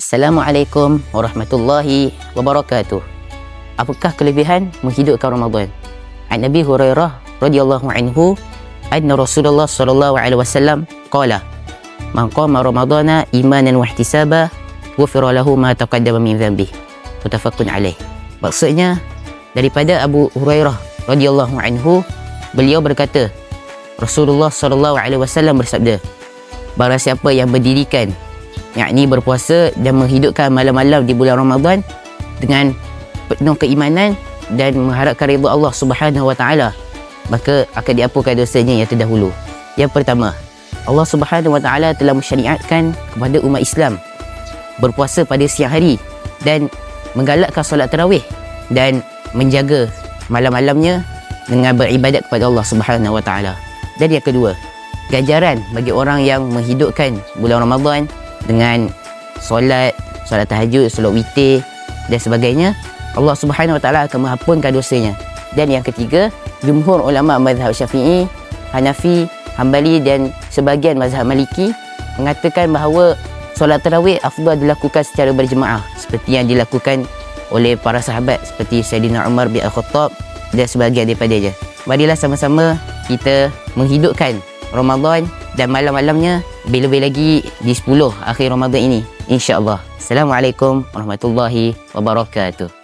Assalamualaikum warahmatullahi wabarakatuh. Apakah kelebihan menghidupkan Ramadan? An Nabi Hurairah radhiyallahu anhu anna Rasulullah sallallahu alaihi wasallam qala man qama ramadana imanan wa ihtisaba ghufira lahu ma taqaddama min dhanbi. Muttafaqun alaih. Maksudnya daripada Abu Hurairah radhiyallahu anhu, beliau berkata, Rasulullah sallallahu alaihi wasallam bersabda, barang siapa yang mendirikan, yakni berpuasa dan menghidupkan malam-malam di bulan Ramadan dengan penuh keimanan dan mengharapkan redha Allah Subhanahu wa taala, maka akan diampunkan dosanya yang terdahulu. Yang pertama, Allah Subhanahu wa taala telah mensyariatkan kepada umat Islam berpuasa pada siang hari dan menggalakkan solat tarawih dan menjaga malam-malamnya dengan beribadat kepada Allah Subhanahu wa taala. Dan yang kedua, ganjaran bagi orang yang menghidupkan bulan Ramadan dengan solat tahajud, solat witir dan sebagainya, Allah Subhanahu wa taala akan mengampunkan dosanya. Dan yang ketiga, jumhur ulama mazhab Syafi'i, Hanafi, Hambali dan sebahagian mazhab Maliki mengatakan bahawa solat tarawih afdal dilakukan secara berjemaah seperti yang dilakukan oleh para sahabat seperti Sayyidina Umar bin Al-Khattab dan sebahagian daripadanya. Marilah sama-sama kita menghidupkan Ramadan dan malam-malamnya, lebih-lebih lagi di 10 akhir Ramadan ini, insya-Allah. Assalamualaikum warahmatullahi wabarakatuh.